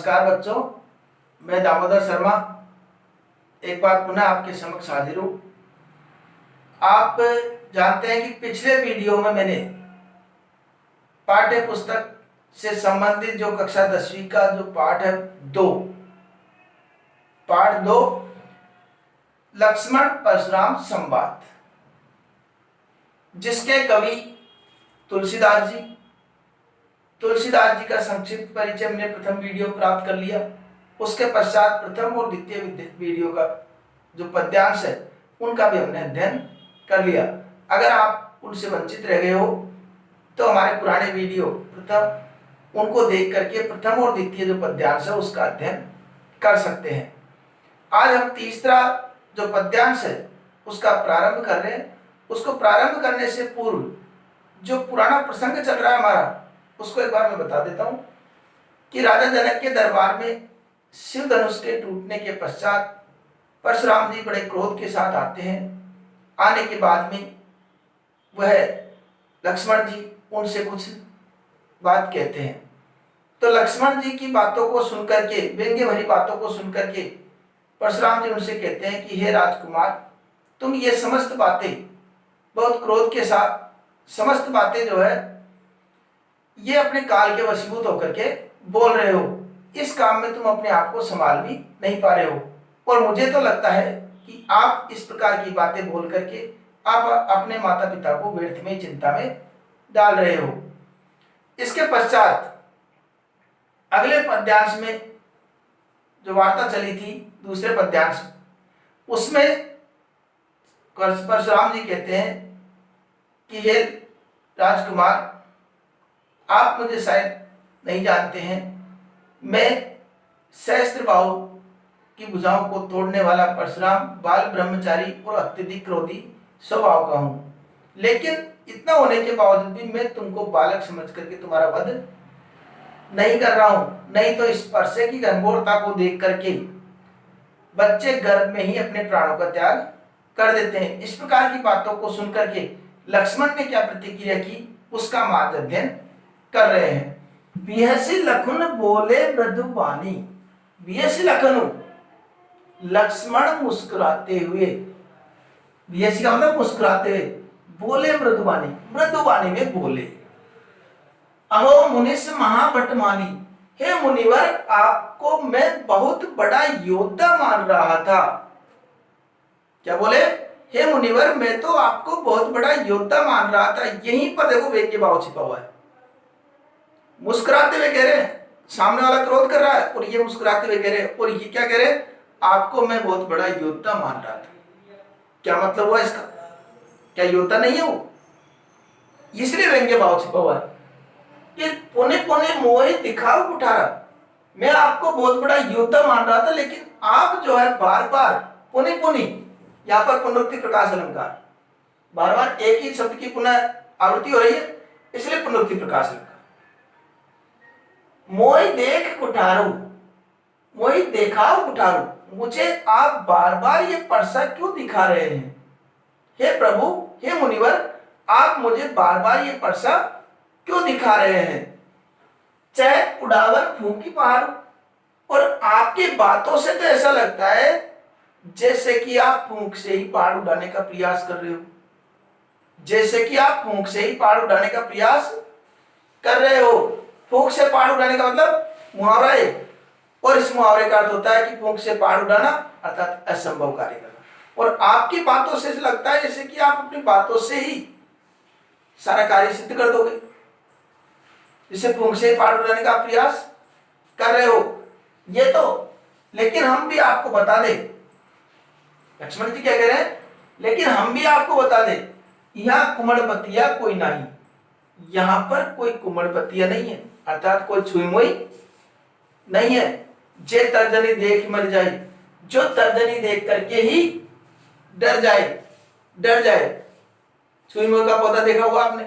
नमस्कार बच्चों, मैं दामोदर शर्मा एक बार पुनः आपके समक्ष हाजिर हूँ। आप जानते हैं कि पिछले वीडियो में मैंने पाठ्य पुस्तक से संबंधित जो कक्षा 10वीं का जो पाठ है पाठ 2 लक्ष्मण परशुराम संवाद, जिसके कवि तुलसीदास जी का संक्षिप्त परिचय हमने प्रथम वीडियो प्राप्त कर लिया। उसके पश्चात प्रथम और द्वितीय वीडियो का जो पद्यांश है उनका भी हमने अध्ययन कर लिया। अगर आप उनसे वंचित रह गए हो तो हमारे पुराने वीडियो प्रथम उनको देख करके प्रथम और द्वितीय जो पद्यांश है उसका अध्ययन कर सकते हैं। आज हम तीसरा जो पद्यांश है उसका प्रारंभ कर रहे हैं। उसको प्रारंभ करने से पूर्व जो पुराना प्रसंग चल रहा है हमारा, उसको एक बार मैं बता देता हूं कि राजा जनक के दरबार में शिव धनुष के टूटने के पश्चात परशुराम जी बड़े क्रोध के साथ आते हैं। आने के बाद में वह लक्ष्मण जी उनसे कुछ बात कहते हैं। तो लक्ष्मण जी की बातों को सुनकर के, व्यंग्य भरी बातों को सुनकर के परशुराम जी उनसे कहते हैं कि हे राजकुमार, तुम ये समस्त बातें बहुत क्रोध के साथ समस्त बातें जो है ये अपने काल के वशीभूत होकर के बोल रहे हो। इस काम में तुम अपने आप को संभाल भी नहीं पा रहे हो और मुझे तो लगता है कि आप इस प्रकार की बातें बोल करके आप अपने माता पिता को व्यर्थ में चिंता में डाल रहे हो। इसके पश्चात अगले पद्यांश में जो वार्ता चली थी दूसरे पद्यांश, उसमें परशुराम जी कहते हैं कि हे राजकुमार, आप मुझे शायद नहीं जानते हैं, मैं सहस्त्र बाहु की भुजाओं को तोड़ने वाला परशुराम बाल ब्रह्मचारी और अत्यधिक क्रोधी स्वभाव का हूँ। लेकिन इतना होने के बावजूद भी मैं तुमको बालक समझ करके तुम्हारा वध नहीं कर रहा हूँ। नहीं तो इस परसे की घनघोरता को देख करके बच्चे गर्भ में ही अपने प्राणों का त्याग कर देते हैं। इस प्रकार की बातों को सुनकर के लक्ष्मण ने क्या प्रतिक्रिया की उसका हम आज अध्ययन कर रहे हैं। बिहसी लखन बोले मृदु वाणी। बिहसी लखन, लक्ष्मण मुस्कुराते हुए, बिहसी का मतलब मुस्कुराते हुए, बोले मृदु वाणी में बोले। अहो मुनिस महाभटमानी, हे मुनिवर, आपको मैं बहुत बड़ा योद्धा मान रहा था। क्या बोले? हे मुनिवर, मैं तो आपको बहुत बड़ा योद्धा मान रहा था। यहीं पर देखो व्यंग्य भाव छिपा हुआ है। मुस्कुराते हुए कह रहे हैं, सामने वाला क्रोध कर रहा है और ये मुस्कुराते हुए कह रहे हैं, और ये क्या कह रहे हैं? आपको मैं बहुत बड़ा योद्धा मान रहा था। क्या मतलब हुआ इसका? क्या योद्धा नहीं है वो? इसलिए व्यंग्य भाव छिपा हुआ है कि पुने पुने मोहे दिखाओ कुठारा। मैं आपको बहुत बड़ा योद्धा मान रहा था, लेकिन आप जो है बार बार पुने पुनी, यहाँ पर पुनरुक्ति प्रकाश अलंकार, बार बार एक ही शब्द की पुनः आवृत्ति हो रही है, इसलिए पुनरुक्ति प्रकाश अलंकार। मोहि देख कुठारू, मोहि देखाओ कुठारू, मुझे आप बार बार ये परसा क्यों दिखा रहे हैं? हे प्रभु, हे मुनिवर, आप मुझे बार बार ये परसा क्यों दिखा रहे हैं? चैत उड़ावन फूंकी पहाड़, और आपकी बातों से तो ऐसा लगता है जैसे कि आप फूंक से ही पहाड़ उड़ाने का प्रयास कर रहे हो। जैसे कि आप फूंक से ही पहाड़ उड़ाने का प्रयास कर रहे हो। फूंक से पहाड़ उड़ाने का मतलब मुहावरा है, और इस मुहावरे का अर्थ होता है कि फूंक से पहाड़ उड़ाना अर्थात असंभव कार्य करना। और आपकी बातों से लगता है जैसे कि आप अपनी बातों से ही सारा कार्य सिद्ध कर दोगे, जिसे फूंक से पहाड़ उड़ाने का प्रयास कर रहे हो। ये तो, लेकिन हम भी आपको बता दें, लक्ष्मण जी क्या कह रहे हैं? लेकिन हम भी आपको बता दें, यहाँ कुमड़पतिया कोई नहीं, यहाँ पर कोई कुमड़पतिया नहीं है, अर्थात कोई छुई मुई नहीं है। जे तर्जनी देख मर जाए, जो तर्जनी देख करके ही डर जाए। छुई मुई का पौधा देखा होगा आपने।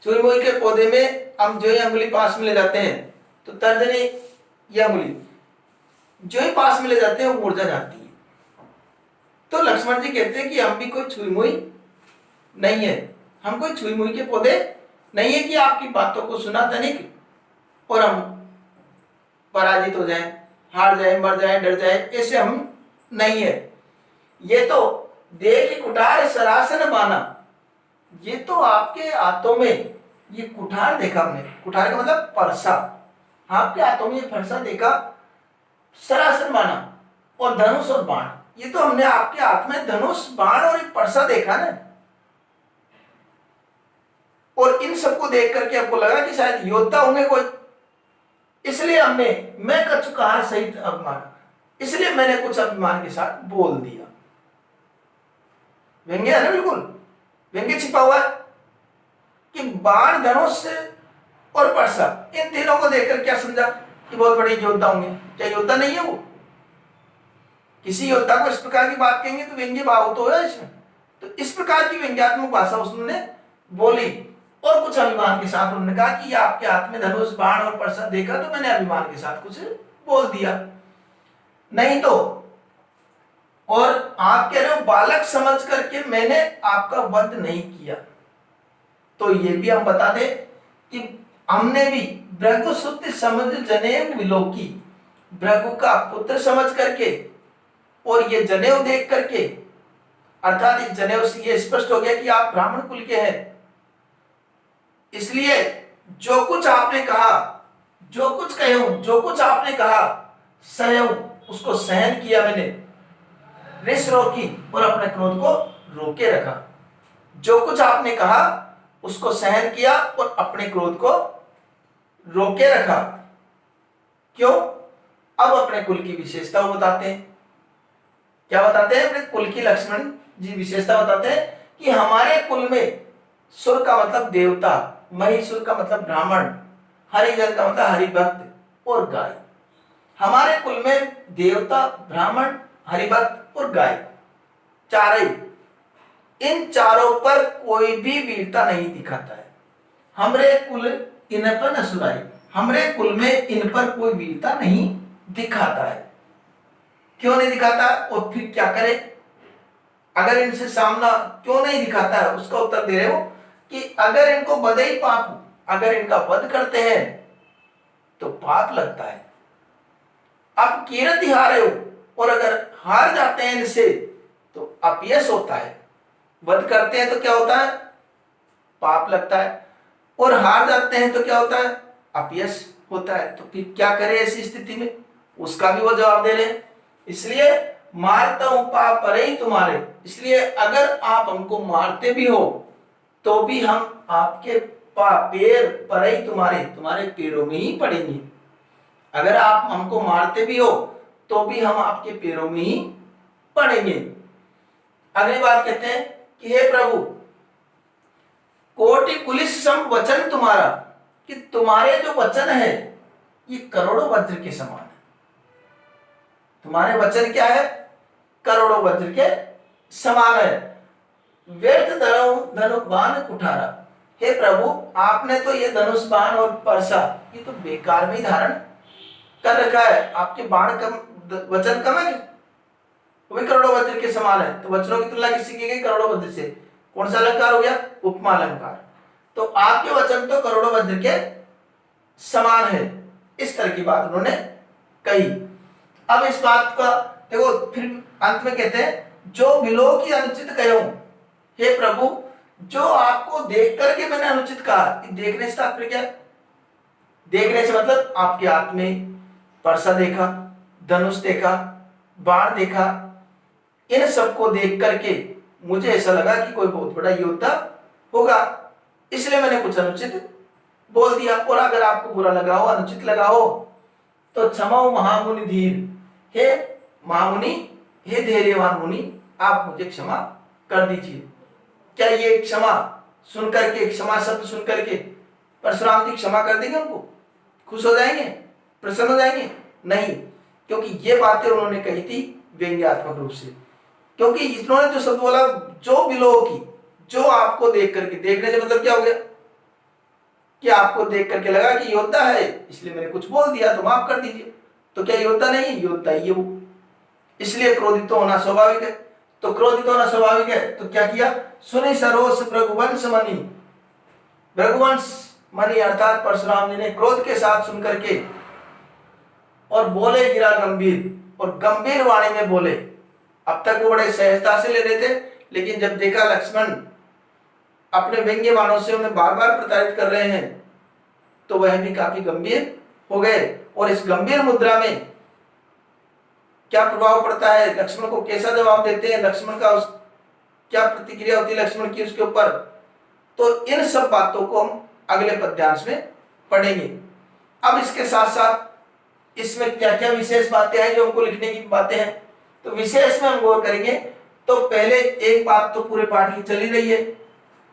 छुई मुई के पौधे में हम जो ही अंगुली पास में ले जाते हैं तो तर्जनी या अंगुली जो ही पास में ले जाते हैं वो मुरझा जाती है। तो लक्ष्मण जी कहते हैं कि हम भी कोई छुई मुई नहीं है, हम कोई छुई मुई के पौधे नहीं है कि आपकी बातों को सुना तनिक और हम पराजित हो जाए, हार जाए, मर जाए, डर जाए, ऐसे हम नहीं है। ये तो देख कुठार सरासन बाना, ये तो आपके हाथों में ये कुठार देखा हमने, कुठार का मतलब परसा, आपके हाथों में ये फरसा देखा, सरासन बाना और धनुष और बाण, ये तो हमने आपके हाथ में धनुष बाण और एक परसा देखा ना। और इन सबको देख करके आपको लगा कि शायद योद्धा होंगे कोई, इसलिए हमने मैं कर चुका सहित अभिमान, इसलिए मैंने कुछ अभिमान के साथ बोल दिया। व्यंग्य है ना, बिल्कुल व्यंग्य छिपा हुआ है कि बाण, धनुष और परसा, इन तीनों को देखकर क्या समझा कि बहुत बड़े योद्धा होंगे। क्या योद्धा नहीं है वो? किसी योद्धा को इस प्रकार की बात कहेंगे तो व्यंग्य भाव तो है इसमें। तो इस प्रकार की व्यंग्यात्मक भाषा उसने बोली और कुछ अभिमान के साथ उन्होंने कहा कि ये आपके हाथ में धनुष बाण और परसा देखा तो मैंने अभिमान के साथ कुछ बोल दिया, नहीं तो। और आप कह रहे हो बालक समझ करके मैंने आपका वध नहीं किया, तो ये भी हम बता दें कि हमने भी भृगु सुत समझ जनेऊ विलोकी, भृगु का पुत्र समझ करके और ये जनेऊ देख करके, अर्थात इस जनेऊ से ये स्पष्ट हो गया कि आप ब्राह्मण कुल के हैं, इसलिए जो कुछ आपने कहा, जो कुछ कहूं, जो कुछ आपने कहा सहूं, उसको सहन किया मैंने, रिस रोकी और अपने क्रोध को रोके रखा। जो कुछ आपने कहा उसको सहन किया और अपने क्रोध को रोके रखा। क्यों? अब अपने कुल की विशेषता बताते हैं। क्या बताते हैं? अपने कुल की लक्ष्मण जी विशेषता बताते हैं कि हमारे कुल में सुर का मतलब देवता, महिषुर का मतलब ब्राह्मण, हरिजन का मतलब हरिभक्त और गाय। हमारे कुल में देवता, ब्राह्मण, हरिभक्त और गाय, चार ही, इन चारों पर कोई भी वीरता नहीं दिखाता है। हमरे कुल इन पर न सुराई, हमरे कुल में इन पर कोई वीरता नहीं दिखाता है। क्यों नहीं दिखाता और फिर क्या करे? अगर इनसे सामना क्यों नहीं दिखाता है उसका उत्तर दे रहे हो कि अगर इनको बदई पाप, अगर इनका वध करते हैं तो पाप लगता है। आप कीर्ति हारे हो और अगर हार जाते हैं इनसे तो अपयश होता है। वध करते हैं तो क्या होता है? पाप लगता है। और हार जाते हैं तो क्या होता है? अपयश होता है। तो फिर क्या करें ऐसी स्थिति में? उसका भी वो जवाब दे रहे हैं। इसलिए मारता हूं पाप परे ही तुम्हारे, इसलिए अगर आप हमको मारते भी हो तो भी हम आपके पैर परे ही तुम्हारे, तुम्हारे पैरों में ही पड़ेंगे। अगर आप हमको मारते भी हो तो भी हम आपके पैरों में ही पड़ेंगे। अगली बात कहते हैं कि हे प्रभु, कोटि कुलिस सम वचन तुम्हारा, कि तुम्हारे जो वचन है ये करोड़ों वज्र के समान है। तुम्हारे वचन क्या है? करोड़ों वज्र के समान है। व्यर्थ धनुष बाण कुठारा, हे प्रभु आपने तो ये धनुष बाण और परसा ये तो बेकार में ही धारण कर रखा है। आपके बाण कम, वचन कम है, वो भी करोड़ों वज्र के समान है। तो वचनों की तुलना किससे की गई? करोड़ों वज्र से। कौन सा अलंकार हो गया? उपमा अलंकार। तो आपके वचन तो करोड़ों वज्र के समान है। इस तरह की बात उन्होंने कही। अब इस बात का देखो, फिर अंत में कहते हैं जो बिलो की अनुचित कहो, हे प्रभु जो आपको देख करके मैंने अनुचित कहा। देखने से तात्पर्य क्या है? देखने से मतलब आपके हाथ में परसा देखा, धनुष देखा, बाण देखा, इन सबको देख करके मुझे ऐसा लगा कि कोई बहुत बड़ा योद्धा होगा, इसलिए मैंने कुछ अनुचित बोल दिया। और अगर आपको बुरा लगा हो, अनुचित लगा हो तो क्षमा महामुनि धीर, हे महामुनि, हे धैर्यवान मुनि, आप मुझे क्षमा कर दीजिए। क्या ये क्षमा सुन करके, क्षमा शब्द सुन करके परशुराम जी क्षमा कर देंगे? उनको खुश हो जाएंगे, प्रसन्न हो जाएंगे? नहीं, क्योंकि ये बातें उन्होंने कही थी व्यंग्यात्मक रूप से। क्योंकि इन्होंने जो शब्द बोला जो बिलो की, जो आपको देख करके, देखने से मतलब क्या हो गया कि आपको देख करके लगा कि योद्धा है, इसलिए मैंने कुछ बोल दिया तो माफ कर दीजिए। तो क्या योद्धा नहीं है? योद्धा ही है वो, इसलिए क्रोधित होना स्वाभाविक है। तो क्रोधित होना स्वाभाविक है तो क्या किया? सुनि सरोस भृगुवंश मणि, भृगुवंश मणि अर्थात परशुराम जी ने क्रोध के साथ सुन करके और बोले गिरा गंभीर, और गंभीर वाणी में बोले। अब तक वो बड़े सहजता से ले रहे थे, लेकिन जब देखा लक्ष्मण अपने व्यंग्य बाणों से उन्हें बार बार प्रताड़ित कर रहे हैं, तो वह भी काफी गंभीर हो गए। और इस गंभीर मुद्रा में क्या प्रभाव पड़ता है, लक्ष्मण को कैसा जवाब देते हैं, लक्ष्मण का क्या प्रतिक्रिया होती है लक्ष्मण की उसके ऊपर, तो इन सब बातों को हम अगले पद्यांश में पढ़ेंगे। अब इसके साथ साथ इसमें क्या क्या विशेष बातें हैं जो हमको लिखने की बातें हैं, तो विशेष में हम गौर करेंगे। तो पहले एक बात तो पूरे पाठ की चली रही है,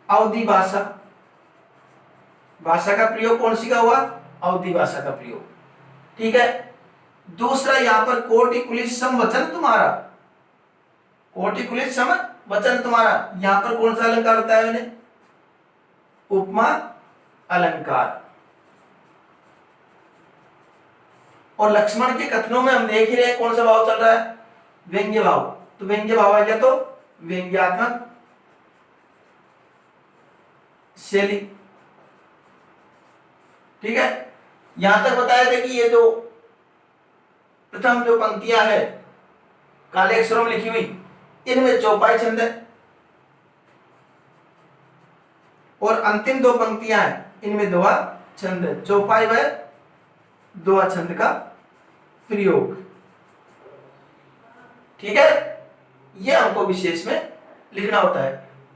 अवधि भाषा, भाषा का प्रयोग कौन सी का हुआ, अवधि भाषा का प्रयोग, ठीक है। दूसरा यहाँ पर कोटि कुलित सम वचन तुम्हारा, कोटि कुलित सम वचन तुम्हारा, यहां पर कौन सा अलंकार होता है मैंने, उपमा अलंकार। और लक्ष्मण के कथनों में हम देख ही रहे हैं कौन सा भाव चल रहा है, व्यंग्य भाव। तो व्यंग्य भाव है क्या, तो व्यंग्यात्मक शैली, ठीक है। यहां तक बताया था कि ये जो प्रथम जो पंक्तियां है काले अक्षरों में लिखी हुई, इनमें चौपाई छंद है, और अंतिम दो पंक्तियां हैं इनमें दोहा छंद है। चौपाई व दोहा छंद का प्रयोग, ठीक है। ये हमको विशेष में लिखना होता है।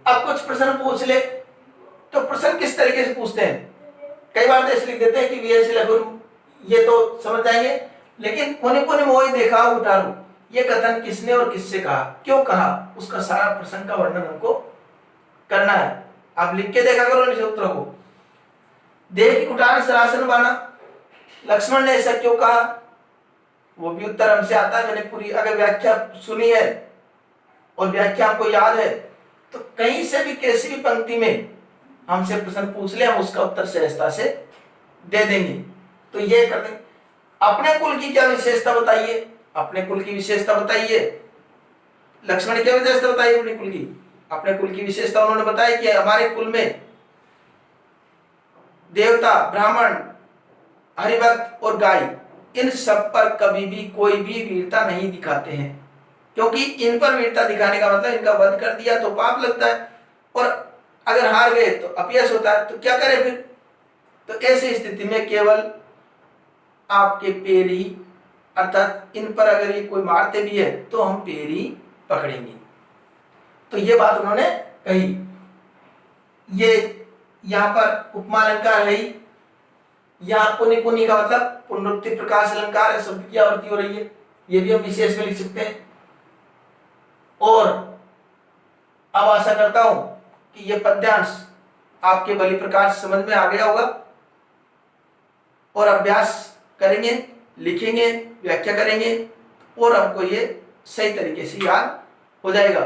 अब कुछ प्रश्न पूछ ले, तो प्रश्न किस तरीके से पूछते हैं, कई बार तो ऐसे लिख देते हैं कि वीएस लघु, ये तो समझ जाएंगे, लेकिन कोने कोने मोहि देखा उतारू, ये कथन किसने और किससे कहा, क्यों कहा, उसका सारा प्रसंग का वर्णन हमको करना है। आप लिख के देखा करो इस उत्तरों को। देख कुटार सरासन बाना, लक्ष्मण ने ऐसा क्यों कहा, वो भी उत्तर हमसे आता है। मैंने पूरी अगर व्याख्या सुनी है और व्याख्या हमको याद है, तो कहीं से भी कैसी भी पंक्ति में हमसे प्रश्न पूछ ले, हम उसका उत्तर सहजता से दे देंगे। तो ये कर देंगे। अपने कुल की क्या विशेषता बताइए, अपने कुल की विशेषता बताइए। लक्ष्मण ने क्या विशेषता बताई अपने कुल की, अपने कुल की विशेषता उन्होंने बताया कि हमारे कुल में देवता, ब्राह्मण, हरिभक्त और गाय, इन सब पर कभी भी कोई भी वीरता नहीं दिखाते हैं, क्योंकि इन पर वीरता दिखाने का मतलब इनका वध कर दिया तो पाप लगता है, और अगर हार गए तो अपयश होता है, तो क्या करें फिर। तो ऐसी स्थिति में केवल आपके पैर ही, अर्थात इन पर अगर ये कोई मारते भी है तो हम पैर ही पकड़ेंगे। तो ये बात उन्होंने कही। ये यहाँ पर उपमा अलंकार है ही, यहाँ पुनि पुनि का मतलब पुनरुक्ति प्रकाश अलंकार है, शब्द की आवृत्ति हो रही है, ये भी हम विशेष में लिख सकते हैं। और अब आशा करता हूं कि ये पद्यांश आपके भली प्रकार से समझ में आ गया होगा, और अभ्यास करेंगे, लिखेंगे, व्याख्या करेंगे, और हमको ये सही तरीके से याद हो जाएगा।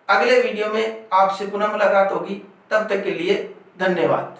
अगले वीडियो में आपसे पुनः मुलाकात होगी, तब तक के लिए धन्यवाद।